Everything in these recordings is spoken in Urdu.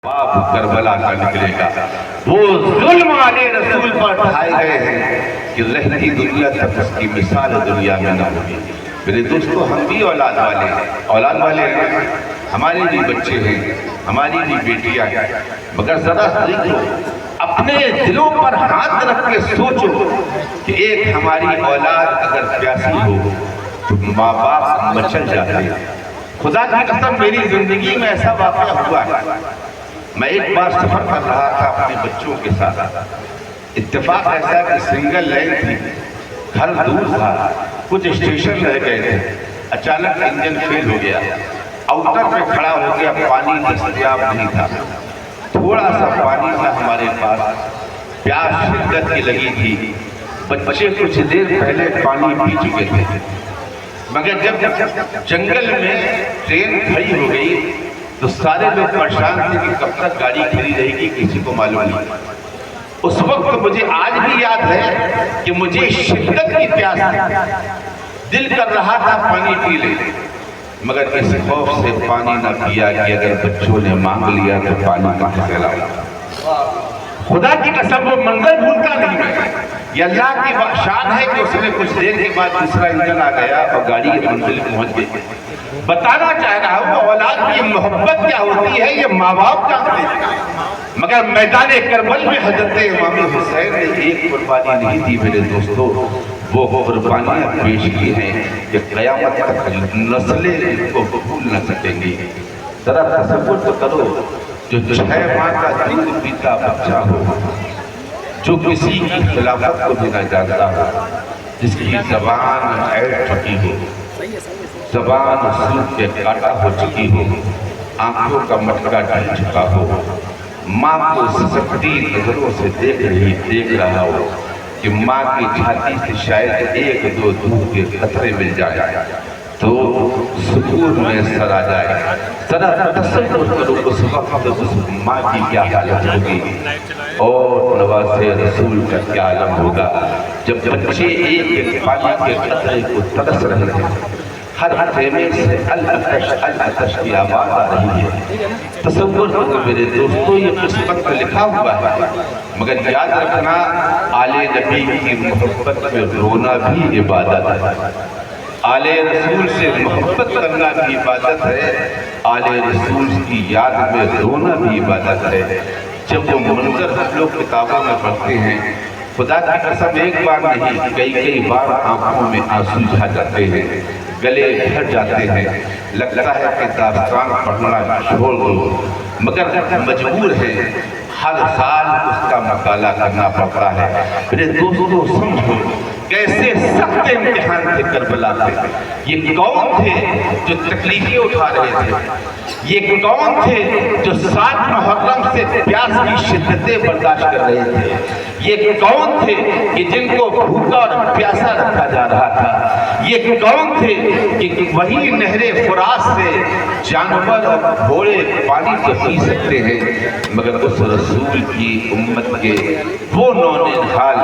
باپ کربلا کا نکلے گا۔ وہ ظلم علی رسول پر ڈھائے گئے ہیں کہ رہتی دنیا تک اس کی مثال دنیا میں نہ ہوگی۔ میرے دوستو، ہم بھی اولاد والے ہیں، ہمارے بھی بچے ہیں، ہماری بھی بیٹیاں ہیں، مگر ذرا دیکھو، اپنے دلوں پر ہاتھ رکھ کے سوچو کہ ایک ہماری اولاد اگر پیاسی ہو تو ماں باپ مچل جاتے ہیں۔ خدا کی قسم میری زندگی میں ایسا واقعہ ہوا ہے۔ میں ایک بار سفر کر رہا تھا اپنے بچوں کے ساتھ، اتفاق ایسا کہ سنگل لین تھی، گھر دور تھا، کچھ اسٹیشن رہ گئے تھے، اچانک انجن فیل ہو گیا، آؤٹر میں کھڑا ہو گیا، پانی دستیاب نہیں تھا، تھوڑا سا پانی تھا ہمارے پاس، پیاس شدت کی لگی تھی، بچے کچھ دیر پہلے پانی پی چکے تھے، مگر جب جنگل میں ٹرین کھڑی ہو گئی تو سارے لوگ پریشان تھے کہ کب تک گاڑی کھڑی رہے گی، کسی کو معلوم نہیں۔ اس وقت مجھے آج بھی یاد ہے کہ مجھے شدت کی پیاس تھی، دل کر رہا تھا پانی پی لے، مگر اس خوف سے پانی نہ پیا کہ اگر بچوں نے مانگ لیا تو پانی کہاں سے لاؤں۔ خدا کی قسم وہ منظر بھولتا نہیں میں۔ یہ اللہ کی شان ہے کہ اس نے کچھ دیر کے بعد دوسرا انجن آ گیا اور گاڑی کی منزل پہنچ گئی۔ بتانا چاہ رہا ہوں اولاد کی محبت کیا ہوتی ہے، یہ ماں باپ جانتے ہیں، مگر میدان کربل میں حضرت امام حسین نے ایک قربانی نہیں دی میرے دوستو، وہ قربانیاں پیش کی ہیں کہ قیامت تک نسلیں ان کو بھول نہ سکیں گی۔ ذرا تصور تو کرو، جو 6 ماہ کا دودھ پیتا بچہ ہو، جو کسی کی خلافت کو بھی نہ جانتا ہو، جس کی زبان ایڑ چکی ہو، زبان سوکھ کے کاٹا ہو چکی ہو، آنکھوں کا مٹکا ڈھل چکا ہو، ماں کو سسکتی نظروں سے دیکھ رہا ہو کہ ماں کی چھاتی سے شاید 1-2 دودھ کے قطرے مل جائے تو سکون میں سر آ جائے۔ ذرا تصور کرو اس وقت اس ماں کی کیا حالت ہوگی اور نواسے رسول کا کیا عالم ہوگا جب بچے ایک پانی کے قطرے کو ترس رہے ہیں، ہر خیمے سے العطش کی آواز آ رہی ہے۔ تصور کرو میرے دوستو، یہ قسمت میں لکھا ہوا ہے، مگر یاد رکھنا آل نبی کی محبت میں رونا بھی عبادت ہے، آل رسول سے محبت کرنا بھی عبادت ہے، آل رسول کی یاد میں رونا بھی عبادت ہے۔ جب وہ منظر ہم لوگ کتابوں میں پڑھتے ہیں، خدا کی قسم ایک بار نہیں کئی بار آنکھوں میں آنسو جھا جاتے ہیں، گلے بھر جاتے ہیں، لگتا ہے کہ داستان پڑھنا چھوڑ دو، مگر مجبور ہے، ہر سال اس کا مطالعہ کرنا پڑتا ہے۔ میرے دوستو سمجھو کیسے سخت امتحان تھے کربلا پہ، یہ کون تھے جو تکلیفیں اٹھا رہے تھے، یہ کون تھے جو 7 محرم سے پیاس کی شدتیں برداشت کر رہے تھے، یہ کون تھے کہ جن کو بھوکا اور پیاسا رکھا جا رہا تھا، یہ کون تھے کہ وہی نہر فرات سے جانور اور گھوڑے پانی تو پی سکتے ہیں، مگر اس رسول کی امت کے وہ نونین حال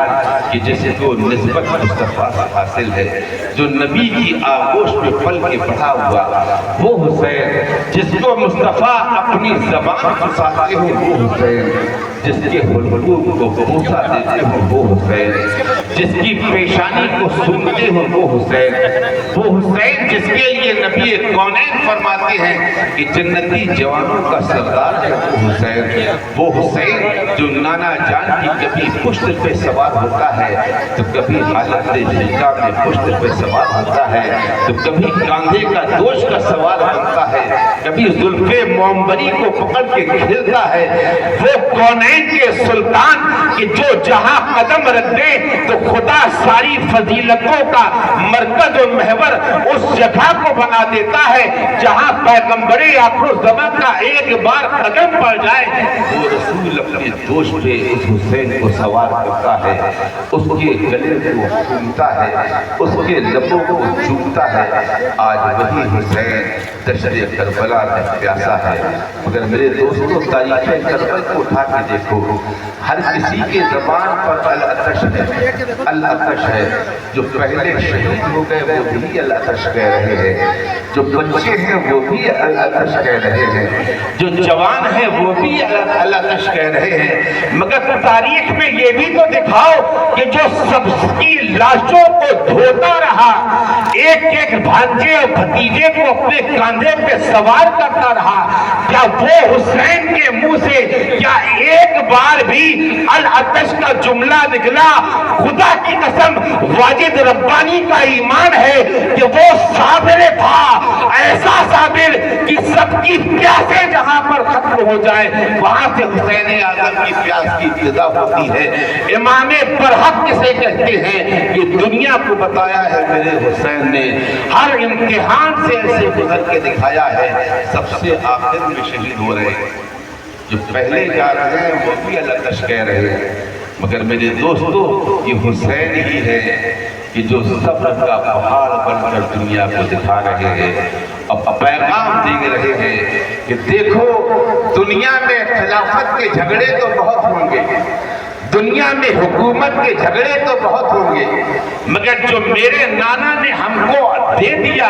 کہ جیسے کو نسبت مصطفیٰ سے حاصل ہے، جو نبی کی آغوش میں پل کے بڑھا ہوا وہ حسین، جس کو مصطفیٰ اپنی زبان پھنساتے ہو وہ حسین، جس کے حلقوم کو بوسہ دیتے ہو وہ حسین، جس کی پیشانی کو سنتے ہو وہ حسین، وہ حسین جس کے لیے نبی کونین فرماتے ہیں کہ جنتی جوانوں کا سردار ہے وہ حسین، وہ حسین جو نانا جان کی کبھی پشت پہ سوار ہوتا ہے تو کبھی حالت جلدہ میں پشت پہ سوار ہوتا ہے تو کبھی کاندھے کا دوش کا سوار ہوتا ہے، کبھی زلف مومبری کو پکڑ کے کھیلتا ہے، وہ کونین کے سلطان کہ جو جہاں قدم رکھ دے تو خدا ساری فضیلتوں کا مرکز و محور اس جگہ کو بنا دیتا ہے جہاں پیغمبر آخر الزمان کا ایک بار قدم پڑ جائے، وہ رسول اپنے دوش پہ اس حسین کو سوار کرتا ہے، اس کے گلے کو چومتا ہے، اس کے لبوں کو چومتا ہے۔ آج وہی حسین دشت کربلا میں پیاسا ہے، مگر میرے دوستوں تاریخ کربل کو اٹھا کے دیکھو، ہر کسی کے زبان پر العطش ہے، العطش ہے۔ جو پہلے شہید ہو گئے وہ بھی العطش کہہ رہے ہیں، جو بچے ہیں وہ بھی العطش کہہ رہے ہیں، جو جوان ہیں وہ بھی العطش کہہ رہے ہیں، مگر تاریخ میں یہ بھی تو دکھاؤ کہ جو سب کی لاشوں کو دھوتا رہا، ایک ایک بھانجے اور بھتیجے کو اپنے کاندھے پہ سوار کرتا رہا، کیا وہ حسین کے منہ سے کیا ایک بار بھی العطش کا جملہ نکلا؟ خدا کی قسم واجد ربانی کا ایمان ہے کہ وہ صابر تھا، ایسا صابر کہ سب کی پیاسیں جہاں پر ختم ہو جائے وہاں سے حسین اعظم کی پیاس کی ابتدا ہوتی ہے۔ امام برحق کسے کہتے ہیں؟ یہ دنیا کو بتایا ہے میرے حسین نے، ہر امتحان سے ایسے گزر کے دکھایا ہے، سب سے آخر میں شہید ہو رہے ہیں، جو پہلے جا رہے ہیں وہ بھی العطش کہہ رہے ہیں، مگر میرے دوستو یہ حسین ہی ہے کہ جو صبر کا پہاڑ بن کر دنیا کو دکھا رہے ہیں، اب پیغام دے رہے ہیں کہ دیکھو دنیا میں خلافت کے جھگڑے تو بہت ہوں گے، دنیا میں حکومت کے جھگڑے تو بہت ہوں گے، مگر جو میرے نانا نے ہم کو دے دیا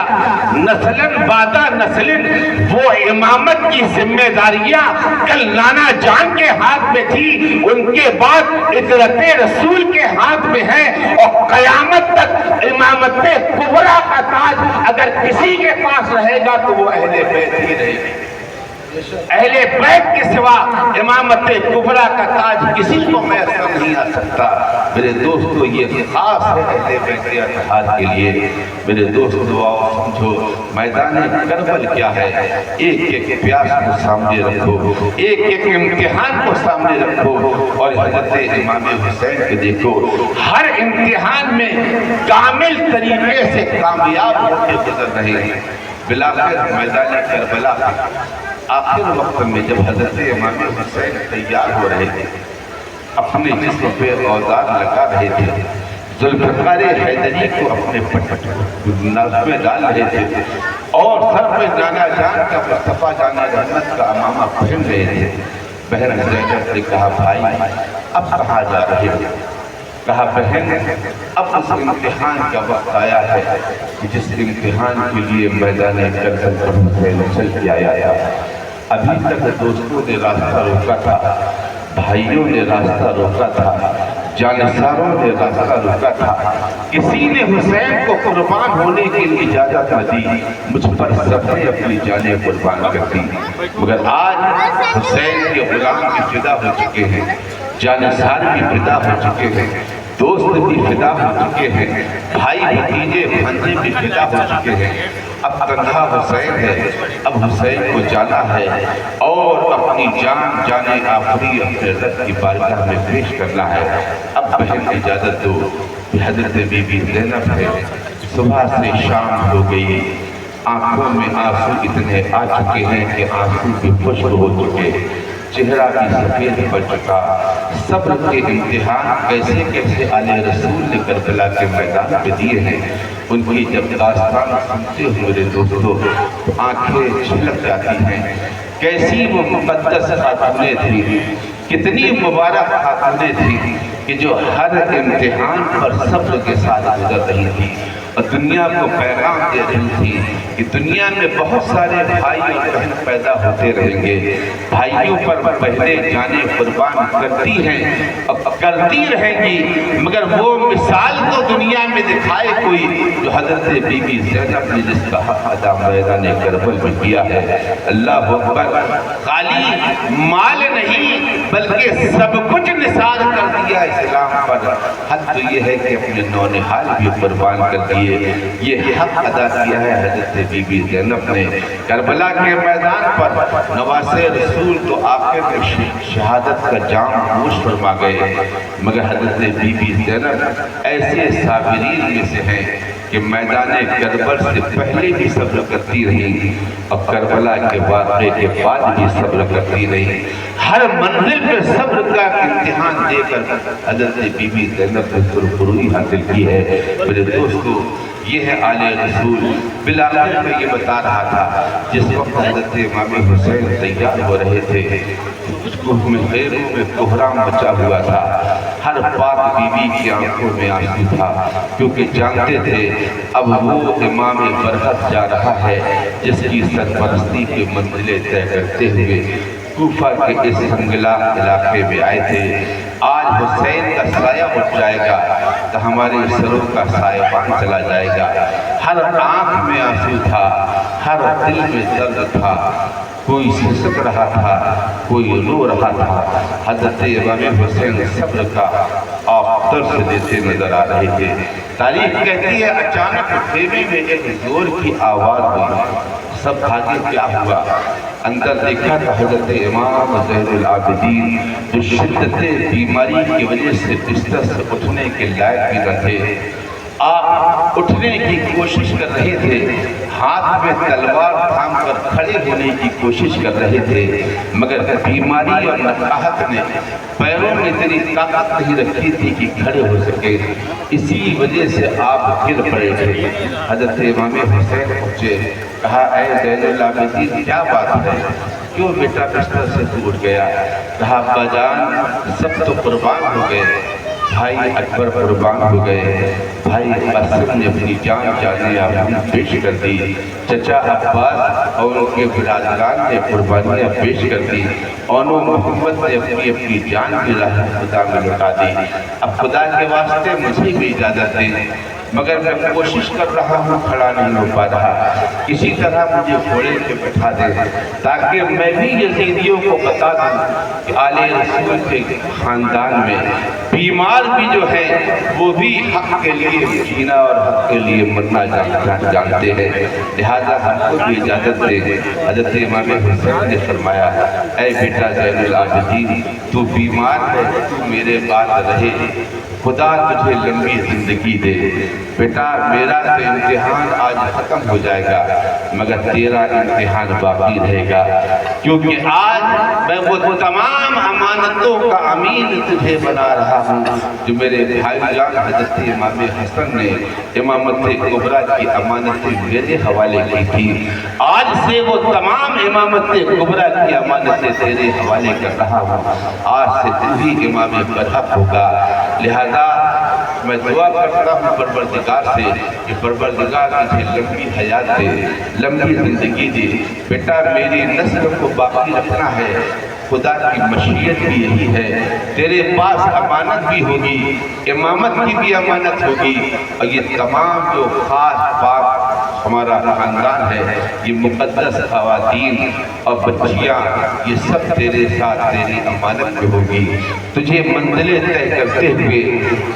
نسلن بعد نسلن، وہ امامت کی ذمہ داریاں کل نانا جان کے ہاتھ میں تھی، ان کے بعد اطرت رسول کے ہاتھ میں ہے، اور قیامت تک امامت کبریٰ کا تاج اگر کسی کے پاس رہے گا تو وہ اہل بیت ہی رہے گی۔ اہل بیت کے سوا امامت کبریٰ کا تاج کسی کو میسر نہیں آ سکتا۔ میرے دوستو یہ خاص ہے اہل بیت کے اتحاد کے لیے۔ میرے دوستو آؤ سمجھو میدان کربل کیا ہے، ایک ایک پیاس کو سامنے رکھو، ایک ایک امتحان کو سامنے رکھو، اور حضرت امام حسین کو دیکھو، ہر امتحان میں کامل طریقے سے کامیاب ہو کے گزر رہے ہیں۔ بلاخر میدان کربلا آخر وقت میں جب حضرت امام حسین تیار ہو رہے تھے، اپنے جسم پہ اوزار لگا رہے تھے، ذوالفقار حیدری کو اپنے ناز میں ڈال رہے تھے، اور سر پہ نانا جان کا مصطفیٰ جان رحمت کا امامہ پہن رہے تھے، بہن زینب نے کہا بھائی اب کہاں جا رہے ہو؟ کہا بہن اب اس امتحان کا وقت آیا ہے جس امتحان کے لیے میدان کربل پر حسین چل کے آیا تھا۔ ابھی تک دوستوں نے راستہ روکا تھا، بھائیوں نے راستہ روکا تھا، جانساروں نے راستہ روکا تھا، کسی نے حسین کو قربان ہونے کے لیے اجازت نہ دی، مجھ پر سب نے اپنی جانیں قربان کر دی، مگر آج حسین کے غلام بھی فدا ہو چکے ہیں، جانسار بھی فدا ہو چکے ہیں، دوست بھی فدا ہو چکے ہیں، بھائی بھتیجے بھانجے بھی فدا ہو چکے ہیں۔ اب تنہا حسین ہے، اب حسین کو جانا ہے اور اپنی جان جانے آخری اپنے رب کی بارگاہ میں پیش کرنا ہے۔ اب بہن اجازت دو کہ حضرت بی بی زینب ہے، صبح سے شام ہو گئی، آنکھوں میں آنسو اتنے آ چکے ہیں کہ آنسو بھی خشک ہو چکے، چہرہ بھی سفید پڑ چکا۔ صبر کے امتحان کیسے کیسے آل رسول نے کربلا کے میدان پہ دیے ہیں، ان کی جب داستان سنتے ہو میرے دوستو آنکھیں چھلک جاتی ہیں۔ کیسی وہ مقدس خاتونیں تھی، کتنی مبارک خاتونیں تھی کہ جو ہر امتحان پر صبر کے ساتھ گزر رہی تھی، اور دنیا کو پیغام دے رہی تھی کہ دنیا میں بہت سارے بھائی اور بہن پیدا ہوتے رہیں گے، بھائیوں پر پہلے جانیں قربان کرتی ہیں اور کرتی رہیں گی، مگر وہ مثال تو دنیا میں دکھائے کوئی جو حضرت بی بی زینب نے جس کا حق ادا میدان کربل میں کیا ہے۔ اللہ اکبر، خالی مال نہیں بلکہ سب کچھ نثار کر دیا اسلام پر۔ حد تو یہ ہے کہ اپنے نونہال بھی قربان کر دیے، یہ حق ادا کیا ہے حضرت بی بی زینب نے۔ کربلا کے میدان پر نواسے رسول تو آخر میں شہادت کا جام نوش فرما گئے، مگر حضرت بی بی زینب ایسے صابرین میں سے ہیں کہ میدان کربل سے پہلے بھی صبر کرتی رہی اور کربلا کے واقعے کے بعد بھی صبر کرتی رہی۔ ہر منزل پہ صبر کا امتحان دے کر حضرت بی بی زینب نے سرفروئی حاصل کی ہے۔ میرے دوستو یہ ہے آل رسول۔ بالآخر میں یہ بتا رہا تھا جس وقت حضرت امام حسین تیار ہو رہے تھے اس کو غیروں میں کوہرام مچا ہوا تھا، ہر پاک بیوی کی آنکھوں میں آنسو تھا، کیونکہ جانتے تھے اب وہ امام برحق جا رہا ہے جس کی سرپرستی کی منزلیں طے کرتے ہوئے کوفہ کے اس سنگلا علاقے میں آئے تھے۔ آج حسین کا سایہ اٹھ جائے گا تو ہمارے سروں کا سایبان چلا جائے گا۔ ہر آنکھ میں آنسو تھا، ہر دل میں درد تھا، کوئی سسک رہا تھا، کوئی رو رہا تھا۔ حضرت امام حسین صبر کا آپ درس دیتے نظر آ رہے تھے۔ تاریخ کہتی ہے اچانک خیمے میں ایک زور کی آواز ہوئی، سب بھاگے کیا ہوا؟ اندر دیکھا تو حضرت امام زین العابدین جو شدت بیماری کی وجہ سے بستر سے اٹھنے کے لائق بھی نہ تھے، آپ اٹھنے کی کوشش کر رہے تھے، ہاتھ میں تلوار تھام کر کھڑے ہونے کی کوشش کر رہے تھے، مگر بیماری اور نقاہت نے پیروں میں اتنی طاقت نہیں رکھی تھی کہ کھڑے ہو سکے، اسی وجہ سے آپ گر پڑے تھے۔ حضرت امام حسین پہنچے، کہا اے زین العابدین کیا بات ہے، کیوں بیٹا بستر سے ٹوٹ گیا؟ کہا ابا جان سب تو قربان ہو گئے، بھائی اکبر قربان ہو گئے، بھائی قاسم نے اپنی جان جانے آبرو پیش کر دی، چچا عباس اور ان کے برادران نے قربانیاں پیش کر دی، اونو محمد نے اپنی جان کی راہ خدا میں لٹا دی۔ اب خدا کے واسطے مجھے بھی اجازت دیں، مگر میں کوشش کر رہا ہوں، کھڑا نہیں ہو پا رہا، کسی طرح مجھے گھوڑے پہ بٹھا دیں تاکہ میں بھی یزیدیوں کو بتا دوں کہ آل رسول کے خاندان میں بیمار بھی جو ہیں وہ بھی حق کے لیے جینا اور حق کے لیے مرنا جانتے ہیں، لہذا ہم کو بھی اجازت دیں۔ حضرت امام حسین نے فرمایا اے بیٹا زین العابدین تو بیمار ہے، تو میرے بعد رہے، خدا تجھے لمبی زندگی دے، بیٹا میرا تو امتحان آج ختم ہو جائے گا مگر تیرا امتحان باقی رہے گا، کیونکہ آج میں وہ تمام امانتوں کا امین تجھے بنا رہا ہوں جو میرے بھائی جان حضرت امام حسن نے امامت کبریٰ کی امانتیں میرے حوالے کی تھی، آج سے وہ تمام امامت کبریٰ کی امانتیں تیرے حوالے کر رہا ہوں، آج سے تو ہی امام برحق ہوگا۔ لہذا میں دعا کرتا ہوں پروردگار سے کہ پروردگار مجھے لمبی حیات دے، لمبی زندگی دے، بیٹا میری نسل کو باقی رکھنا ہے، خدا کی مشیت بھی یہی ہے، تیرے پاس امانت بھی ہوگی، امامت کی بھی امانت ہوگی، اور یہ تمام جو خاص پاک ہمارا خاندان ہے، یہ مقدس خواتین اور بچیاں، یہ سب تیرے ساتھ تیری امانت میں ہوگی، تجھے منزلیں طے کرتے ہوئے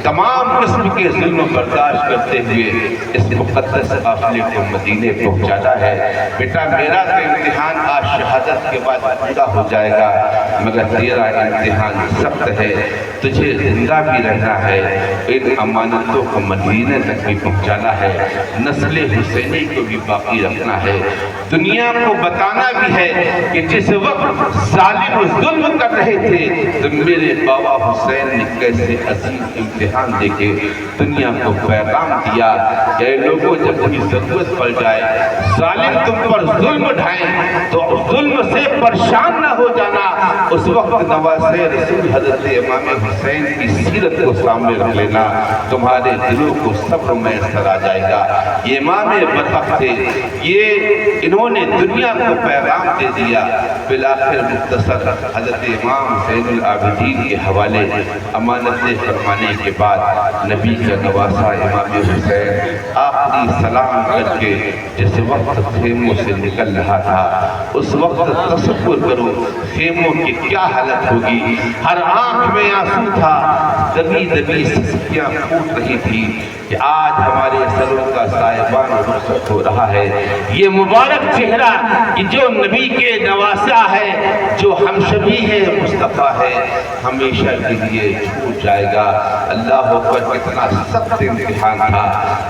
تمام قسم کے ظلم برداشت کرتے ہوئے اس مقدس قافلے کو مدینے پہنچانا ہے۔ بیٹا میرا تو امتحان آج شہادت کے بعد پورا ہو جائے گا مگر تیرا امتحان سخت ہے، تجھے زندہ بھی رہنا ہے، ان امانتوں کو مدینے تک بھی پہنچانا ہے، نسل حسینی کو بھی باقی رکھنا ہے، دنیا کو بتانا بھی ہے کہ جس وقت ظالم ظلم کر رہے تھے تو میرے بابا حسین نے کیسے عظیم امتحان دے کے دنیا کو پیغام دیا کہ اے لوگوں جب کوئی ضرورت پڑ جائے ظالم تم پر ظلم ڈھائیں تو ظلم سے پریشان نہ ہو جانا، اس وقت نواسے رسول حضرت امام حسین کی سیرت کو سامنے رکھ لینا، تمہارے دلوں کو صبر میسر آ جائے گا۔ یہ امام برحق تھے، یہ انہوں نے دنیا کو پیغام دے دیا۔ بالآخر مختصر حضرت امام زین العابدین کے حوالے امانتیں فرمانے کے بعد نبی کا نواسا امام حسین آخری سلام کر کے جس وقت خیموں سے نکل رہا تھا، اس وقت تصور کرو خیموں کی کیا حالت ہوگی، ہر آنکھ میں آنسو تھا، دبی دبی سسکیاں پھوٹ رہی تھی کہ آج ہمارے سروں کا سائبان رخصت ہو رہا ہے، یہ مبارک چہرہ کہ جو نبی کے نواسا ہے، جو ہم شبی ہے مصطفیٰ ہے، ہمیشہ کے لیے چھوٹ جائے گا۔ اللہ اکبر کتنا سخت امتحان تھا،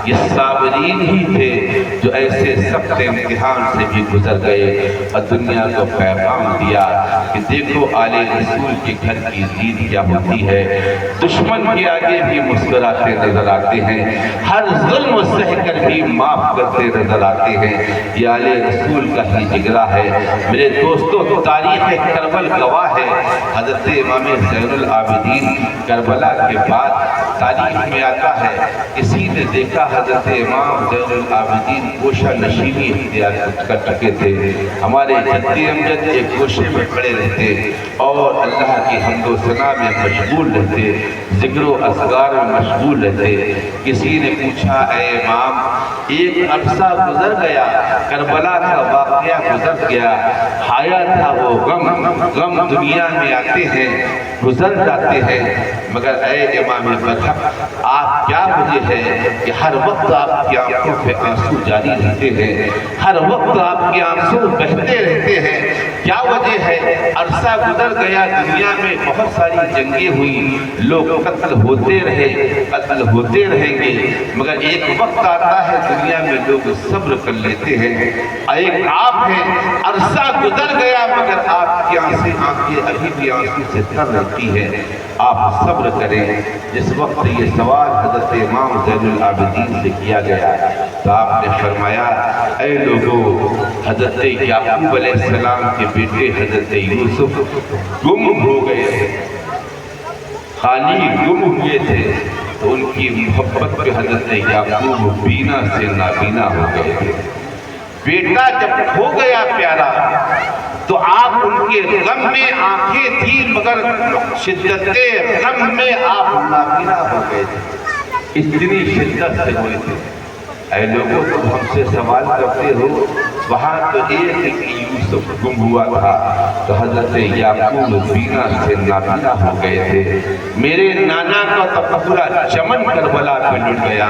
یہ صابرین ہی تھے جو ایسے سخت امتحان سے بھی گزر گئے اور دنیا کو پیغام پیغام دیا کہ دیکھو آل رسول کے گھر کی عید کیا ہوتی ہے، دشمن کے آگے بھی مسکراتے نظر آتے ہیں، ہر ظلم سہ کر بھی معاف کرتے نظر آتے ہیں، یہ آل رسول کا ہی جگرہ ہے۔ میرے دوستو، تاریخ کربل گواہ ہے، حضرت امام زین العابدین کربلا کے بعد تاریخ میں آتا ہے کسی نے دیکھا حضرت امام زین العابدین گوشہ نشینی اختیار کر چکے تھے، ہمارے جد امجد ایک گوشے میں پڑے رہتے اور اللہ کی حمد و ثنا میں مشغول رہتے، ذکر و اذکار میں مشغول رہتے۔ کسی نے پوچھا اے امام، ایک عرصہ گزر گیا، کربلا کا واقعہ گزر گیا، آیا تھا وہ غم دنیا میں آتے ہیں گزر جاتے ہیں، مگر اے امام برحق آپ کیا وجہ ہے کہ ہر وقت آپ کی آنکھوں پہ آنسو جاری رہتے ہیں، ہر وقت آپ کے آنسو بہتے رہتے ہیں، کیا وجہ ہے؟ عرصہ گزر گیا، دنیا میں بہت ساری جنگیں ہوئی، لوگ قتل ہوتے رہے، قتل ہوتے رہیں گے، مگر ایک وقت آتا ہے دنیا میں لوگ صبر کر لیتے ہیں۔ ایک آپ ہیں، عرصہ گزر گیا مگر آپ کی آنکھیں ابھی بھی آنسو سے تر رہتی ہے، آپ صبر کریں۔ جس وقت یہ سوال حضرت امام زین العابدین سے کیا گیا تو آپ نے فرمایا اے لوگوں، حضرت یعقوب علیہ السلام کے بیٹے حضرت یوسف گم ہو گئے تھے، خالی گم ہوئے تھے تو ان کی محبت پہ حضرت یعقوب بینا سے نابینا ہو گئے تھے۔ بیٹا جب ہو گیا پیارا تو آپ ان کے غم میں آنکھیں تھی مگر شدت غم میں آپ نابینا ہو گئے تھے، اتنی شدت سے ہوئے تھے۔ اے لوگوں، تم ہم سے سوال کرتے ہو، وہاں تو ایک یوسف گم ہوا تھا تو حضرت یعقوب بینا سے نابینا ہو گئے تھے۔ میرے نانا کا تو پورا چمن کربلا پہ لٹ گیا،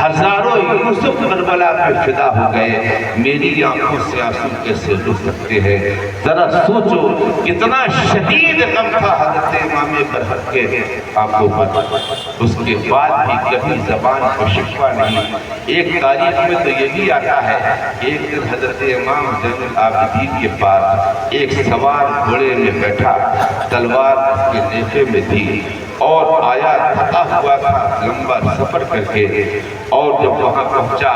ہزاروں یوسف کربلا پہ فدا ہو گئے، میری آنکھوں سے آنسو کیسے رک سکتے ہیں؟ ذرا سوچو کتنا شدید غم تھا حضرت امام برحق کے آنکھوں پر، اس کے بعد بھی کبھی زبان کو شکوہ نہیں۔ ایک تاریخ میں تو یہ بھی آتا ہے کہ ایک دن حضرت امام زین العابدین کے پاس ایک سوار گھوڑے میں بیٹھا، تلوار اس کے نیفے میں تھی اور آیا تھکا ہوا تھا لمبا سفر کر کے، اور جب وہاں پہنچا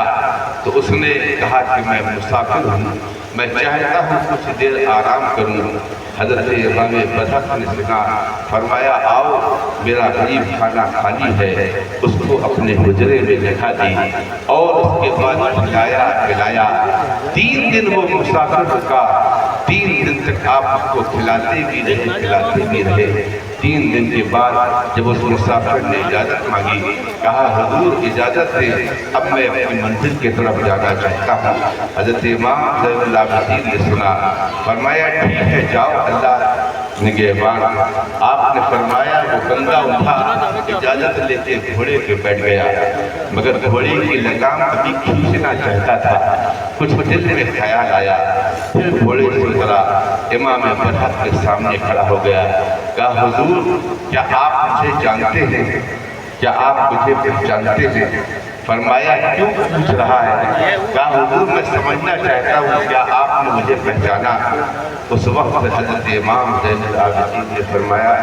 تو اس نے کہا کہ میں مسافر ہوں، میں چاہتا ہوں کچھ دیر آرام کروں۔ حضرت امام برحق نے سنا، فرمایا آؤ میرا غریب کھانا خالی ہے، اس کو اپنے حجرے میں لکھا دی اور اس کے بعد کھلایا پلایا۔ 3 دن وہ مسافر کا، 3 دن تک آپ اس کو کھلاتے بھی رہے۔ 3 دن کے بعد جب اس مسافر نے اجازت مانگی، کہا حضور اجازت دے، اب میں اپنی منزل کی طرف جانا چاہتا ہوں۔ حضرت امام زین العابدین نے سنا، فرمایا ٹھیک ہے جاؤ، اللہ نگہبان۔ آپ نے فرمایا وہ بندہ اٹھا، اجازت لے کے گھوڑے پہ بیٹھ گیا، مگر گھوڑے کی لگام ابھی کھینچنا چاہتا تھا، کچھ دل میں خیال آیا، پھر گھوڑے سے اترا، امام برحق کے سامنے کھڑا ہو گیا، کہا حضور کیا آپ مجھے جانتے ہیں؟ کیا آپ مجھے پہچانتے ہیں؟ فرمایا کیوں پوچھ رہا ہے؟ کہا حضور میں سمجھنا چاہتا ہوں کیا آپ نے مجھے پہچانا؟ اس وقت حضرت امام زین العابدین نے فرمایا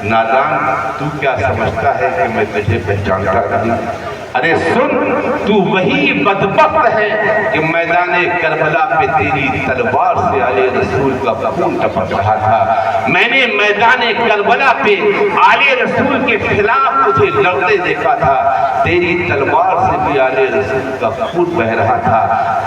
نادان، تو کیا سمجھتا ہے کہ میں تجھے پہچانتا نہیں؟ ارے سن، تو وہی بدبخت ہے کہ میدان کربلا پہ تیری تلوار سے آل رسول کا خون ٹپک رہا تھا، میں نے میدان کربلا پہ آل رسول کے خلاف تجھے لڑتے دیکھا تھا، تیری تلوار سے بھی آل رسول کا خون بہ رہا تھا،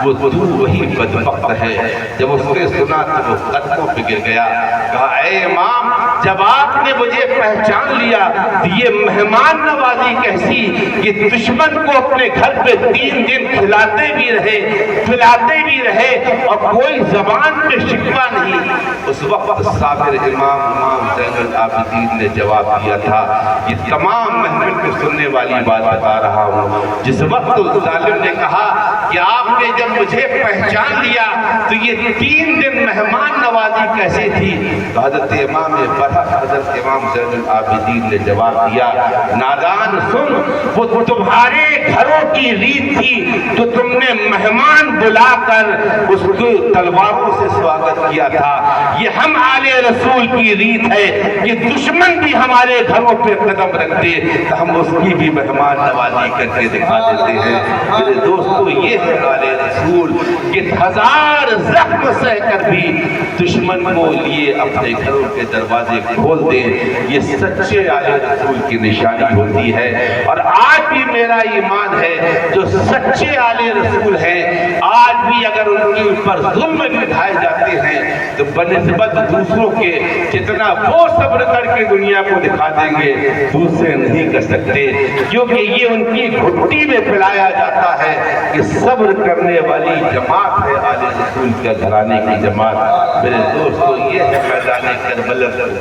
وہ تو وہی بدبخت ہے۔ جب اس نے سنا تو وہ قدموں پہ گر گیا، کہا اے امام، جب آپ نے مجھے پہچان لیا تو یہ مہمان نوازی کیسی کہ دشمن کو اپنے گھر پہ 3 دن کھلاتے بھی رہے، پلاتے بھی رہے اور کوئی زبان پہ شکوہ نہیں۔ اس وقت صابر امام زین العابدین نے جواب دیا تھا، یہ تمام محفل کو سننے والی بات بتا رہا ہوں، جس وقت ظالم نے کہا کہ آپ نے جب مجھے پہچان لیا تو یہ 3 دن مہمان نوازی کیسے تھی، تو حضرت امام تھا؟ حضرت امام زین العابدین نے جواب دیا، نادان سن، وہ تمہارے گھروں کی ریت تھی تو تم نے مہمان بلا کر اس کو تلواروں سے سواگت کیا تھا، یہ ہم آل رسول کی ریت ہے کہ دشمن بھی ہمارے گھروں پہ قدم رکھتے تو ہم اس کی بھی مہمان نوازی کر کے دکھا دیتے ہیں۔ میرے دوستو، یہ ہے آل رسول کہ ہزار زخم سہ کر بھی دشمن کو لیے اپنے گھروں کے دروازے کھول دیں، یہ سچے آل رسول کی نشانی ہوتی ہے۔ اور آج بھی میرا ایمان ہے جو سچے آل رسول ہیں، آج بھی اگر ان کے اوپر ظلم بھی اٹھائے جاتے ہیں تو بنسبت دوسروں کے جتنا وہ صبر کر کے دنیا کو دکھا دیں گے دوسرے نہیں کر سکتے، کیونکہ یہ ان کی گھٹی میں پلایا جاتا ہے کہ صبر کرنے والی جماعت ہے آل رسول کے گھرانے کی جماعت۔ میرے دوستو، یہ ہے میدان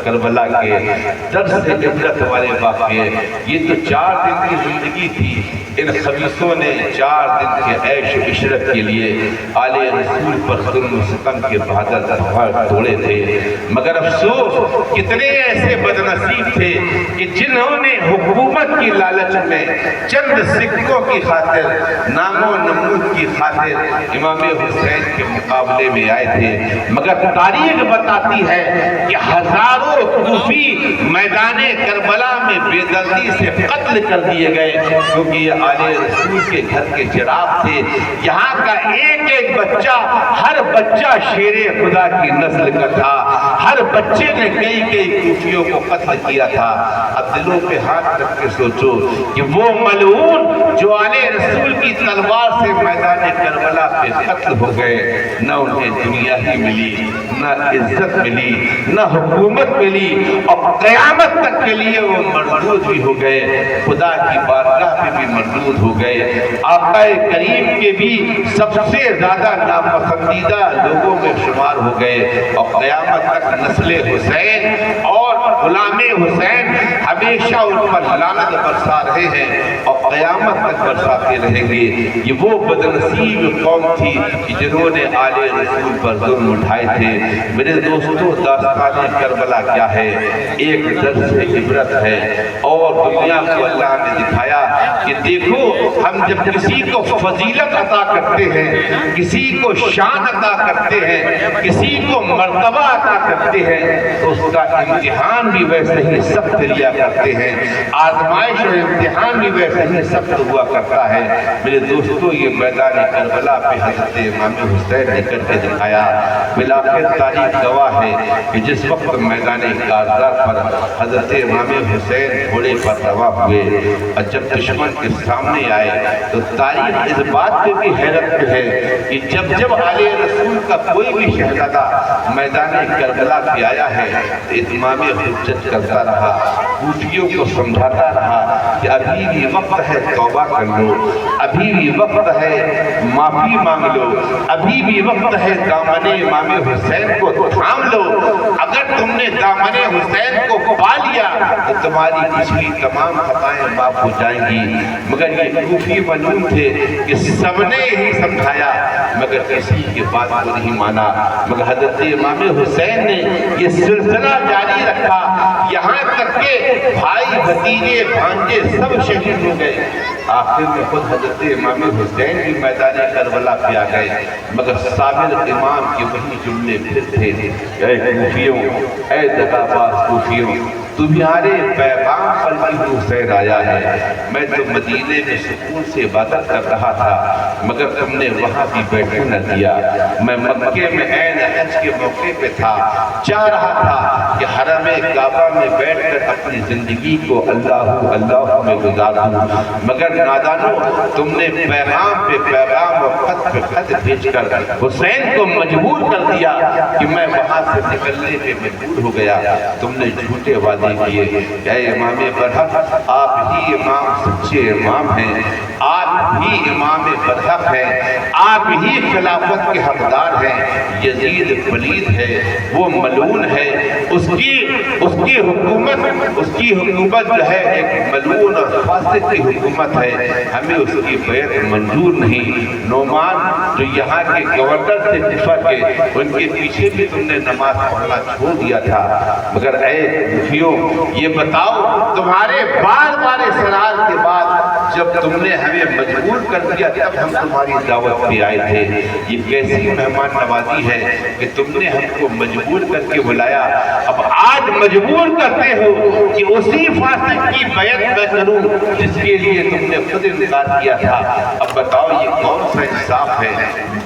کربلا کے درس عبرت والے واقعے۔ یہ تو 4 دن کی زندگی تھی، ان خبیثوں نے 4 دن کے عیش و عشرت کے لیے آل رسول پر ظلم و ستم کے بادل توڑے تھے، مگر افسوس کتنے ایسے بدنصیب تھے کہ جنہوں نے حکومت کی لالچ میں چند سکوں کی خاطر، نام و نمود کی خاطر امام حسین کے مقابلے میں آئے تھے، مگر تاریخ بتاتی ہے کہ ہزاروں کوفی میدان کربلا میں بے دردی سے قتل کر دیے گئے، کیونکہ یہ آل رسول کے گھر کے چراغ تھے۔ یہاں کا ایک ایک بچہ، ہر بچہ شیر خدا کی نسل کا تھا، ہر بچے نے کئی کئی کوفیوں کو قتل کیا تھا۔ اب دلوں پہ ہاتھ رکھ کے سوچو کہ وہ ملعون جو آل رسول کی تلوار سے میدان کربلا پہ قتل ہو گئے، نہ انہیں دنیا ہی ملی، نہ عزت ملی، نہ حکومت ملی، اور قیامت تک کے لیے وہ مردود بھی ہو گئے، خدا کی بارگاہ میں بھی مردود ہو گئے، آقا کریم کے بھی سب سے زیادہ ناپسندیدہ لوگوں میں شمار ہو گئے، اور قیامت تک نسل حسین اور غلام حسین ہمیشہ ان پر لعنت برسا رہے ہیں اور قیامت تک برساتے رہیں گے۔ یہ وہ بدنصیب قوم تھی کہ جنہوں نے آل رسول پر ظلم اٹھائے تھے۔ میرے دوستو، داستان کربلا کیا ہے؟ ایک درس عبرت ہے، اور دنیا کو اللہ نے دکھایا کہ دیکھو، ہم جب کسی کو فضیلت عطا کرتے ہیں، کسی کو شان عطا کرتے ہیں، کسی کو مرتبہ عطا کرتے ہیں تو اس کا امتحان بھی ویسے ہی سخت لیا کرتے ہیں، آزمائش اور امتحان بھی ویسے ہی سخت ہوا کرتا ہے۔ میرے دوستو، یہ میدان کربلا پہ حضرت امام حسین نے کر کے دکھایا۔ بالآخر تاریخ گواہ ہے کہ جس وقت میدان کارزار پر حضرت امام حسین گھوڑے پر رواں ہوئے اور جب دشمن کے سامنے آئے تو تاریخ اس بات پہ بھی حیرت ہے کہ جب آل رسول کا کوئی بھی شہزادہ میدان کربلا پہ آیا ہے تو امام حجت کرتا رہا، کوفیوں کو سمجھاتا رہا کہ ابھی بھی وقت ہے توبہ کر لو، ابھی بھی وقت ہے معافی مانگ لو، ابھی بھی وقت ہے دامن امام حسین کو تھام لو، اگر تم نے دامن حسین کو پا لیا تو تمہاری پچھلی تمام خطائیں معاف ہو جائیں گی۔ مگر یہ کوفی ملعون تھے کہ سب نے ہی سمجھایا مگر کسی کی بات کو نہیں مانا، مگر حضرت امام حسین نے یہ سلسلہ جاری رکھا، یہاں تک کہ بھائی بھتیجے بھانجے سب شہید ہو گئے۔ آخر میں خود حضرت امام حسین بھی میدان کربلا پہ آ گئے، مگر صابر امام کے وہی جملے پھر تھے، اے کوفیوں، اے دغاباز کوفیوں، تمہارے پیغام پر بھی حسین آیا ہے۔ میں تو مدینے میں سکون سے عبادت کر رہا تھا مگر تم نے وہاں بھی بیٹھنے نہ دیا۔ میں مکے میں عین حج کے موقع پہ تھا، چاہ رہا تھا کہ حرم کعبہ میں بیٹھ کر اپنی زندگی کو اللہ اللہ میں گزار دوں، مگر نادانو، تم نے پیغام پہ پیغام اور خط پہ خط بھیج کر حسین کو مجبور کر دیا کہ میں وہاں سے نکلنے پہ مجبور ہو گیا۔ تم نے جھوٹے وعدے کیے، اے امام برحق، آپ ہی امام سچے امام ہیں، آپ ہی امام برحق ہیں، آپ ہی خلافت کے حقدار ہیں۔ یزید پلید ہے، وہ ملعون ہے، اس اس کی حکومت جو ہے ایک ملعون اور فاسق کی حکومت ہے، ہمیں اس کی بیعت منظور نہیں۔ نعمان جو یہاں کے گورنر تھے مصر کے، ان کے پیچھے بھی تم نے نماز پڑھنا چھوڑ دیا تھا، مگر اے مفیوں یہ بتاؤ تمہارے بار بار اصرار کے بعد جب تم نے ہمیں مجبور کر دیا تب ہم تمہاری دعوت پہ آئے تھے، یہ کیسی مہمان نوازی ہے کہ تم نے ہم کو مجبور کر کے بلایا، اب آج مجبور کرتے ہو کہ اسی فاسق کی بیعت میں کروں جس کے لیے تم نے خود انکار کیا تھا، اب بتاؤ یہ کون سا انصاف ہے؟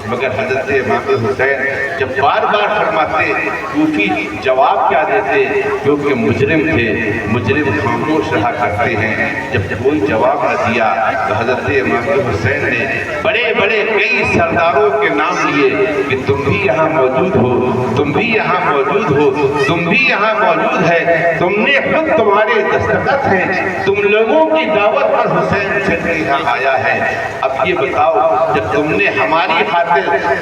مگر حضرت امام حسین جب بار بار فرماتے، کوفی جواب کیا دیتے؟ کیونکہ مجرم تھے، مجرم خاموش رہا کرتے ہیں، جب کوئی جواب نہ دیا تو حضرت امام حسین نے بڑے بڑے کئی سرداروں کے نام لیے کہ تم بھی یہاں موجود ہو، تم بھی یہاں موجود ہو، تم بھی یہاں موجود ہے، تم نے خود تمہارے دستخط ہیں، تم لوگوں کی دعوت پر حسین چل کے یہاں آیا ہے، اب یہ بتاؤ جب تم نے ہماری خاطر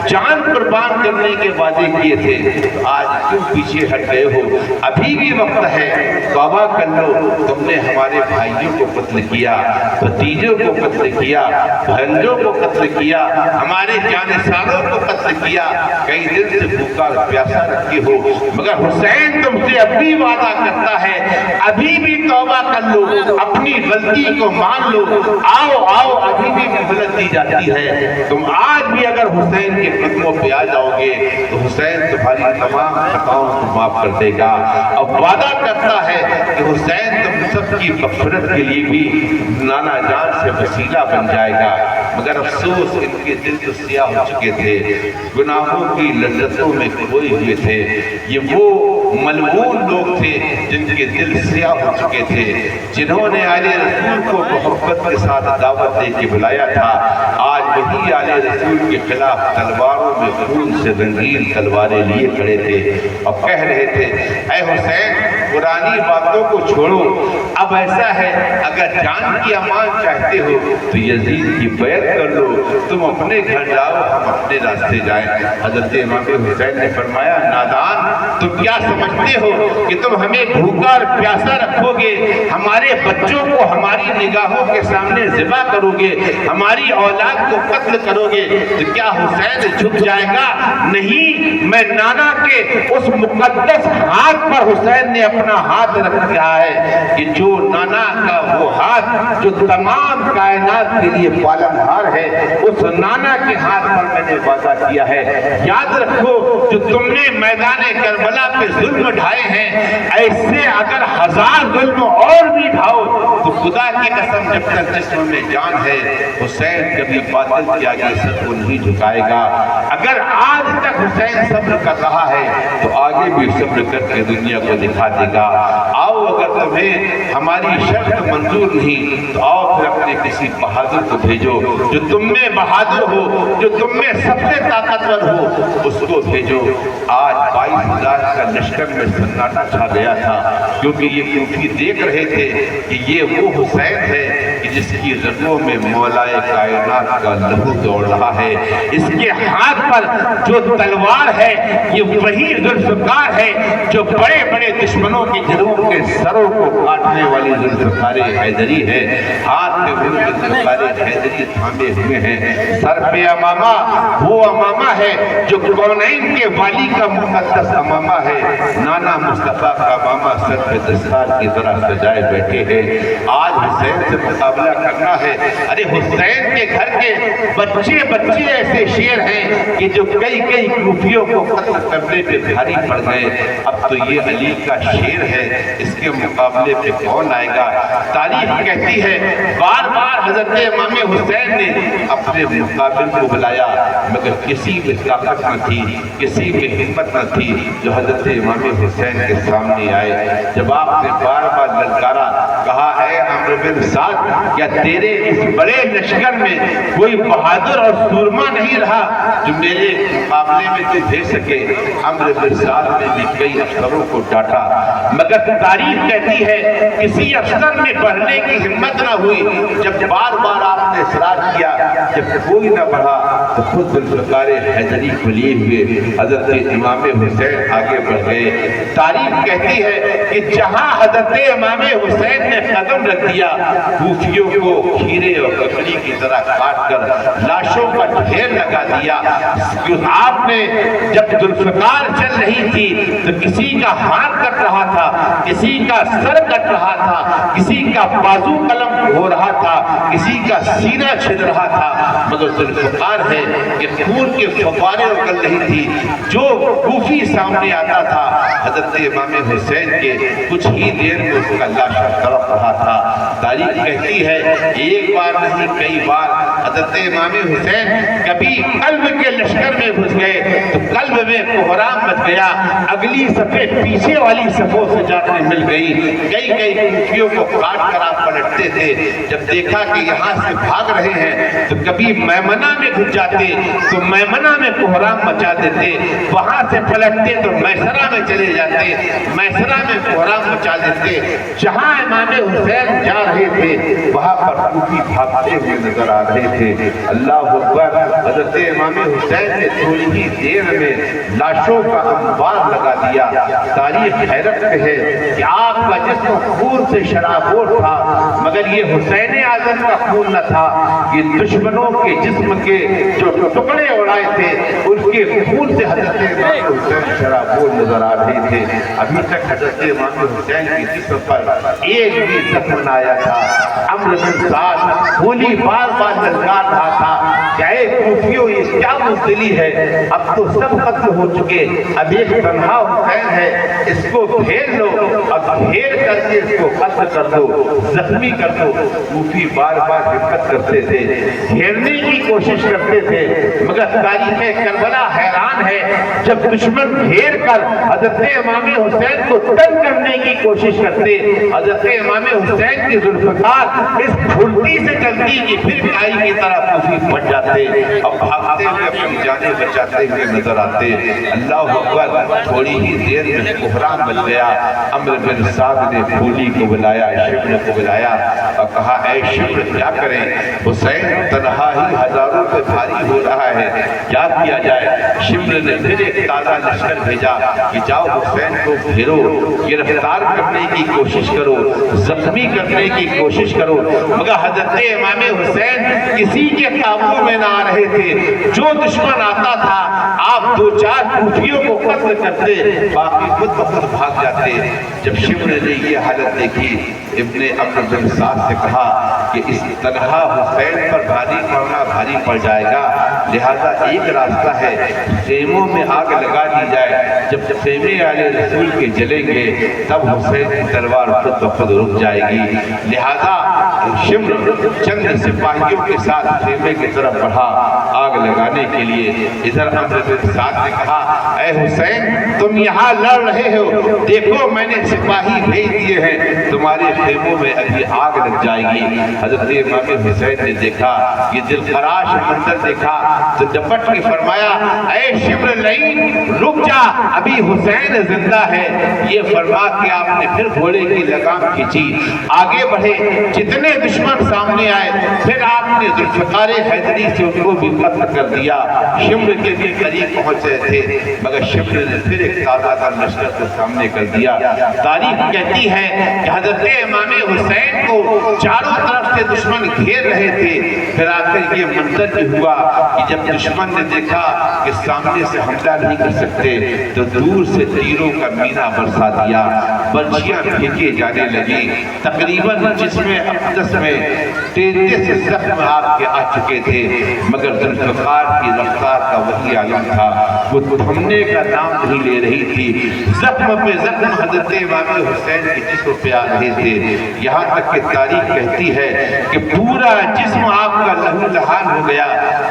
جان قربان کرنے کے وعدے کیے تھے تو آج کیوں پیچھے ہٹ گئے ہو؟ ابھی بھی وقت ہے، توبہ کر لو، تم نے ہمارے بھائیوں کو قتل کیا، بھتیجوں کو قتل کیا، بھنجوں کو قتل کیا، ہمارے جانثاروں کو قتل کیا، کئی دن سے بھوکا پیاسا رکھے ہو، مگر حسین تم سے اب بھی وعدہ کرتا ہے ابھی بھی توبہ کر لو، اپنی غلطی کو مان لو، آؤ آؤ ابھی بھی مہلت دی جاتی ہے، تم آج بھی اگر حسین کے قدموں پہ آ جاؤ گے تو حسین تمہاری تمام خطاؤں کو معاف کر دے گا، اب وعدہ کرتا ہے کہ حسین تم سب کی مغفرت کے لیے بھی نانا جان سے وسیلہ بن جائے گا، مگر افسوس ان کے دل تو سیاہ ہو چکے تھے، گناہوں کی لذتوں میں کھوئے ہوئے تھے، یہ وہ ملعون لوگ تھے جن کے دل سیاہ ہو چکے تھے، جنہوں نے آل رسول کو محبت کے ساتھ دعوت دے کے بلایا تھا، آج وہی آل رسول کے خلاف تلواروں میں خون سے رنگین تلواریں لیے کھڑے تھے اور کہہ رہے تھے اے حسین پرانی باتوں کو چھوڑو، اب ایسا ہے اگر جان کی امان چاہتے ہو تو یزید کی بیعت کر لو، تم اپنے گھر جاؤ ہم اپنے راستے جائیں۔ حضرت امام حسین نے فرمایا نادان تم کیا سمجھتے ہو کہ تم ہمیں بھوکا اور پیاسا رکھو گے، ہمارے بچوں کو ہماری نگاہوں کے سامنے ذبح کرو گے، ہماری اولاد کو قتل کرو گے تو کیا حسین جھک جائے گا؟ نہیں، میں نانا کے اس مقدس ہاتھ پر حسین نے اپنا ہاتھ رکھ دیا ہے کہ جو نانا کا وہ ہاتھ جو تمام کائنات کے لیے پالنہار ہے، اس نانا کے ہاتھ پر میں نے وعدہ کیا ہے۔ یاد رکھو جو تم نے میدان کربلا پہ ظلم ڈھائے ہیں، ایسے اگر 1000 ظلم اور بھی ڈھاؤ تو خدا کی قسم جب تک جسم میں جان ہے حسین کبھی باطل کے آگے سر کو نہیں جھکائے گا۔ اگر آج تک حسین صبر کر رہا ہے تو آگے بھی صبر کر کے دنیا کو دکھا دے گا۔ آؤ اگر تمہیں ہماری شرط منظور نہیں تو آؤ پھر اپنے کسی بہادر کو بھیجو جو تم میں بہادر ہو، جو تم میں سب سے طاقتور ہو، اس کو بھیجو۔ آج 22,000 کا لشکر میں سناٹا چھا گیا تھا کیونکہ یہ کوفی دیکھ رہے تھے کہ یہ وہ حسین ہے کہ جس کی رگوں میں مولائے کائنات کا لہو دوڑ رہا ہے، اس کے ہاتھ پر جو تلوار ہے یہ وہی ذوالفقار ہے جو بڑے بڑے دشمنوں کے جنوں کے سروں کو کاٹنے والی ذوالفقار حیدری ہے، ہاتھ میں وہ ذوالفقار حیدری تھامے ہوئے ہیں، سر پہ امامہ وہ امامہ ہے جو کونین کے والی کا مقدس امامہ ہے، نانا مصطفیٰ کا امامہ سر پہ دستار کی طرح سجائے بیٹھے ہیں۔ آج حسین سے مقابلہ کرنا ہے، ارے حسین کے گھر کے بچے بچے ایسے شیر ہیں کہ جو کئی کئی کوفیوں کو قتل کرنے پہ بھاری پڑ گئے، اب تو یہ علی کا شیر ہے، اس کے مقابلے پہ کون آئے گا؟ تاریخ کہتی ہے بار بار حضرت امام حسین نے اپنے مقابل کو بلایا مگر کسی میں طاقت نہ تھی، کسی میں ہمت نہ تھی جو حضرت امام حسین کے سامنے آئے۔ جب آپ نے بار بار للکارا کہا اے عمرو بن سعد کیا تیرے اس بڑے لشکر میں کوئی بہادر اور سورما نہیں رہا جو میرے مقابلے میں تو بھیج سکے؟ عمرو بن سعد نے بھی کئی افسروں کو ڈانٹا، مگر تاریخ کہتی ہے کسی افسر میں بڑھنے کی ہمت نہ ہوئی۔ جب بار بار آپ نے اصرار کیا، جب کوئی نہ بڑھا تو خود ذوالفقار حیدری کو لیے ہوئے حضرت امام حسین آگے بڑھ گئے۔ تاریخ کہتی ہے کہ جہاں حضرت امام حسین نے قدم رکھ دیا، کوفیوں کو کھیرے اور ککڑی کی طرح کاٹ کر لاشوں کا ڈھیر لگا دیا۔ آپ نے جب ذوالفقار چل رہی تھی تو کسی کا ہاتھ کٹ رہا تھا، کسی کا سر کٹ رہا تھا، کسی کا بازو قلم ہو رہا تھا، کسی کا سینہ چھد رہا تھا، مگر ذوالفقار ہے کہ خون کے فوارے اگل رہی تھی۔ جو کوفی سامنے آتا تھا حضرت امام حسین کے کچھ ہی دیر میں اس کا لاشا تڑپ رہا تھا۔ تاریخ کہتی ہے ایک بار نہیں کئی بار حضرت امام حسین کبھی قلب کے لشکر میں گھس گئے تو قلب میں کوہرام مچ گیا، اگلی صفے پیچھے والی صفوں سے جا کر مل گئی۔ کئی کوفیوں کو کاٹ کر آپ پلٹتے تھے، جب دیکھا کہ یہاں سے بھاگ رہے ہیں تو کبھی میمنہ میں گھس جاتے تو میمنہ میں کوہرام مچا دیتے، وہاں سے پلٹتے تو میسرہ میں چلے جاتے، میسرہ میں کوہرام مچا دیتے۔ جہاں امام حسین جا رہے تھے وہاں پر کوفی بھاگتے ہوئے نظر آ رہے تھے۔ اللہ اکبر! حضرت امام حسین نے تھوڑی ہی دیر میں لاشوں کا انبار لگا دیا۔ تاریخ حیرت میں ہے کہ آپ کا جسم خون سے شرابور تھا، مگر یہ حسین اعظم کا خون نہ تھا، یہ دشمنوں کے جسم کے جو ٹکڑے اڑائے تھے ان کے خون سے حضرت امام حسین شرابور نظر آ رہے تھے۔ ابھی تک حضرت امام حسین کی جسم پر ایک بھی زخم نہ آیا تھا۔ عمرو بن سعد گولی بار بار للکار رہا تھا کہ اے کوفیوں یہ کیا بزدلی ہے، اب تو سب قتل ہو چکے، اب ایک تنہا حسین ہے، اس کو گھیر لو اور گھیر کر کے اس کو قتل کر دو، زخمی کر دو۔ کوفی بار بار ہمت کرتے تھے، گھیرنے کی کوشش کرتے تھے، مگر تاریخ کربلا حیران ہے، جب دشمن گھیر کر حضرت امام حسین کو تنگ کرنے کی کوشش کرتے، حضرت امام حسین کی ذوالفقار اس پھلتی سے چلتی کہ پھر کائی کی طرح کوفی بن جاتے اور بھاگتے ہوئے اپنی جانیں بچاتے ہوئے نظر آتے۔ اللہ اکبر! تھوڑی ہی دیر میں کوہرام بچ گیا۔ عمرو بن سعد نے پھولی کو بلایا، شمر کو بلایا اور کہا اے شمر کیا کریں، حسین تنہا ہی ہزاروں پہ بھاری ہو رہا ہے، کیا کیا جائے؟ شمر نے پھر ایک تازہ لشکر بھیجا کہ جاؤ حسین کو گھیرو، گرفتار کرنے کی کوشش کرو، زخمی کرنے کی کوشش کرو، مگر حضرت امام حسین کسی کے قابو میں نہ آ رہے تھے۔ جو دشمن آتا تھا آپ دو چار کوفیوں کو قتل کرتے، باقی خود بخود بھاگ جاتے۔ جب شمر نے یہ حالت دیکھی، ابن عمرو بن سعد سے کہا کہ اس تنہا حسین پر بھاری پڑ جائے گا، لہذا ایک راستہ ہے، خیموں میں آگ لگا دی جائے، جب خیمے والے رسول کے جلیں گے تب حسین کی تلوار خود بخود رک جائے گی۔ لہذا شمر چند سپاہیوں کے ساتھ خیمے کی طرف بڑھا آگ لگانے کے لیے۔ ادھر عمرو بن سعد نے کہا اے حسین تم یہاں لڑ رہے ہو، دیکھو میں نے سپاہی بھیج دیے ہیں، تمہارے خیموں میں ابھی آگ لگ جائے گی۔ حضرت امام حسین نے دیکھا، یہ دل خراش منظر دیکھا تو ڈپٹ کے فرمایا اے شمر لئیم رک جا، ابھی حسین زندہ ہے۔ یہ فرما کے آپ نے پھر گھوڑے کی لگام کھینچی، آگے بڑھے، جتنے دشمن سامنے آئے پھر آپ نے ذوالفقار حیدری سے ان کو بھی قتل کر دیا۔ شمر کے بھی قریب پہنچ رہے تھے مگر شمر نے پھر ایک تازہ لشکر کو سامنے کر دیا۔ تاریخ کہتی ہے کہ حضرت امام حسین کو چاروں طرف سے دشمن گھیر رہے تھے، پھر آخر یہ منظر بھی ہوا کہ جب دشمن نے دیکھا کہ سامنے سے حملہ نہیں کر سکتے تو دور سے تیروں کا مینا برسا دیا، برچیاں پھینکے جانے لگی، تقریباً جسم اقدس میں 33 زخم آپ کے آ چکے تھے، مگر ذوالفقار کی رفتار کا وہی عالم تھا، وہ تھمنے کا نام نہیں لے رہی تھی، زخم پہ زخم حضرت امام حسین کے جسم پہ آ رہے تھے، یہاں تک کہ تاریخ کہتی ہے کہ پورا جسم آپ کا لہو لہان ہو گیا،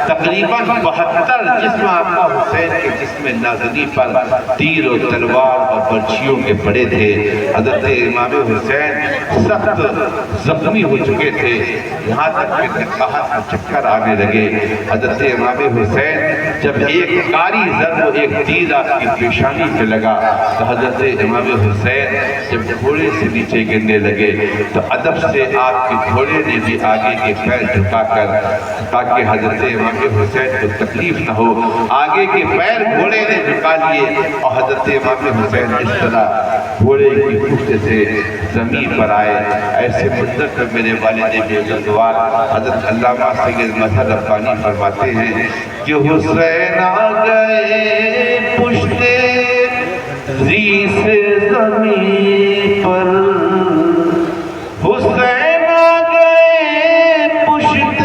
تقریباً تقریباً 72 جسم آقا حسین کے جسم نازنی پر تیر و تلوار اور برچھیوں کے پڑے تھے۔ حضرت امام حسین سخت زخمی ہو چکے تھے، یہاں تک کہ نقاہت میں چکر آنے لگے۔ حضرت امام حسین جب ایک کاری ضرب ایک تیر آپ کی پیشانی پہ لگا تو حضرت امام حسین جب گھوڑے سے نیچے گرنے لگے تو ادب سے آپ کے گھوڑے نے بھی آگے کے پیر جھکا کر، تاکہ حضرت امام حسین کو تکلیف نہ ہو، آگے کے پیر گھوڑے نے جھکا لیے اور حضرت امام حسین اس طرح گھوڑے کی پشت سے زمین پر آئے۔ ایسے منظر پر میرے والد بزرگوار حضرت علامہ سید مظہر ربانی فرماتے ہیں کہ حسین آ گئے پشت زی سے زمین پر، حسین آ گئے پشت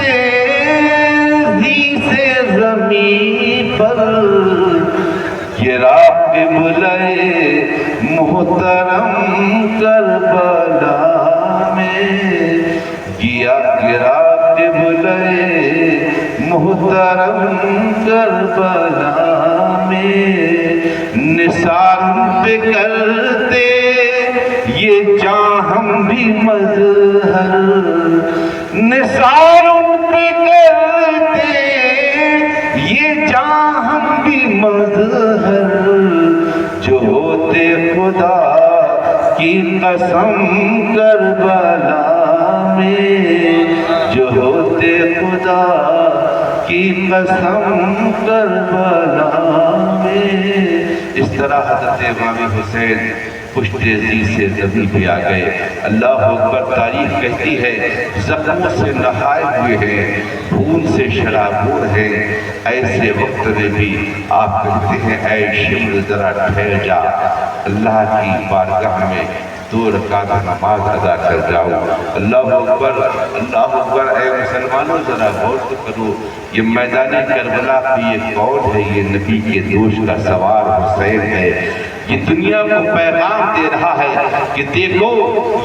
زی سے زمین پر، گرا قبلہ محترم کربلا میں، گرا قبلہ محترم کربلا میں، نثار پہ کرتے یہ جاں ہم بھی مظہر، نثار پہ کرتے یہ جاں ہم بھی مظہر، جو ہوتے خدا کی قسم کربلا میں، جو ہوتے خدا کی قسم کربلا میں۔ اس طرح حضرت امام حسین پشت زی سے زمین پہ آ گئے۔ اللہ اکبر، تاریخ کہتی ہے زخموں سے نہائے ہوئے ہیں، خون سے شرابور ہیں، ایسے وقت میں بھی آپ کہتے ہیں اے شمر ذرا ٹھہر جا، اللہ کی بارگاہ میں 2 رکعت نماز ادا کر جاؤ۔ اللہ اکبر، اللہ اکبر۔ اے مسلمانوں ذرا غور تو کرو، یہ میدان کربلا پہ یہ کون ہے؟ یہ نبی کے دوش کا سوار حسین ہے۔ یہ دنیا کو پیغام دے رہا ہے کہ دیکھو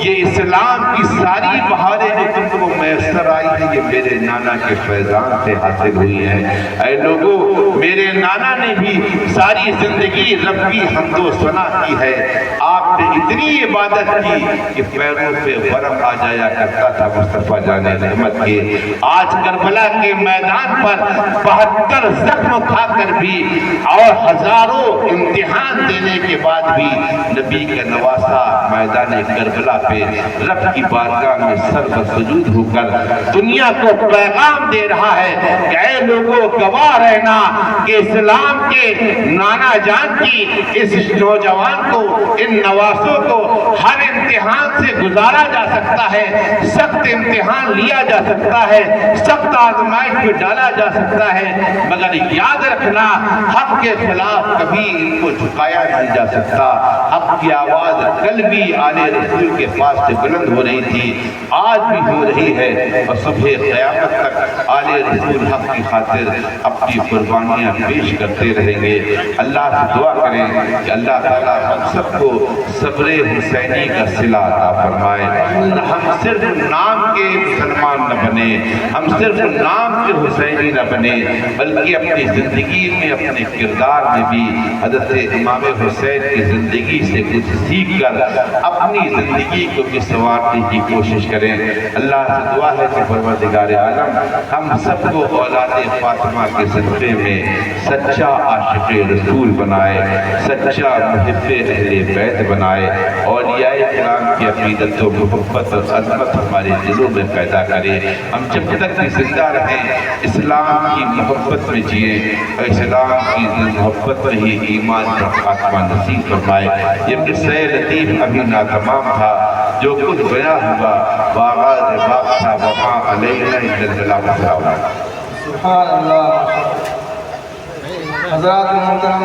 یہ اسلام کی ساری بہاریں جو تم کو میسر آئی ہیں یہ میرے نانا کے فیضان سے حاصل ہوئی ہیں۔ اے لوگو، میرے نانا نے بھی ساری زندگی رب کی حمد و ثنا کی ہے۔ آپ نے اتنی عبادت کی کہ پیروں پہ ورم آ جایا کرتا تھا مصطفیٰ جان رحمت کے۔ آج کربلا کے میدان پر 72 زخم کھا کر بھی اور ہزاروں امتحان دینے کے بعد بھی نبی کا نواسا میدان کربلا پہ رب کی بارگاہ میں سر بسجود ہو کر دنیا کو پیغام دے رہا ہے کہ اے لوگوں گواہ رہنا کہ اسلام کے نانا جان کی اس نوجوان کو، ان نواسوں کو ہر امتحان سے گزارا جا سکتا ہے، سخت امتحان لیا جا سکتا ہے، سخت آزمائش میں ڈالا جا سکتا ہے، مگر یاد رکھنا حق کے خلاف کبھی ان کو جھکایا نہیں جا سکتا۔ حق کی آواز کل بھی آل رسول کے پاس سے بلند ہو رہی تھی، آج بھی ہو رہی ہے، اور صبح قیامت تک آل رسول حق کی خاطر اپنی قربانیاں پیش کرتے رہیں گے۔ اللہ سے دعا کریں کہ اللہ تعالیٰ ہم سب کو صبر حسینی کا صلہ عطا فرمائے۔ ہم صرف نام کے مسلمان نہ بنے، ہم صرف نام کے حسینی نہ بنے، بلکہ اپنی زندگی میں، اپنے کردار میں بھی حضرت امام حسین کی زندگی سے کچھ سیکھ کر اپنی زندگی کو بھی سنوارنے کی کوشش کریں۔ اللہ سے دعا ہے کہ پروردگار عالم ہم سب کو اولاد فاطمہ کے صدقے میں سچا عاشق رسول بنائے، سچا محب اہل بیت بنائے، اولیاء کرام کی عقیدت و محبت اور عظمت ہمارے دلوں میں پیدا کرے۔ ہم جب تک بھی زندہ رہیں اسلام کی محبت میں جئیں، اسلام کی محبت میں ہی ایمان کا خاتمہ نصیب فرمائے۔ یہ قصہ لطیف ابھی ناتمام تھا، جو کچھ بیان ہوا باغات باغ تھا، وما علینا الا البلاغ۔ سبحان اللہ۔ حضرات محترم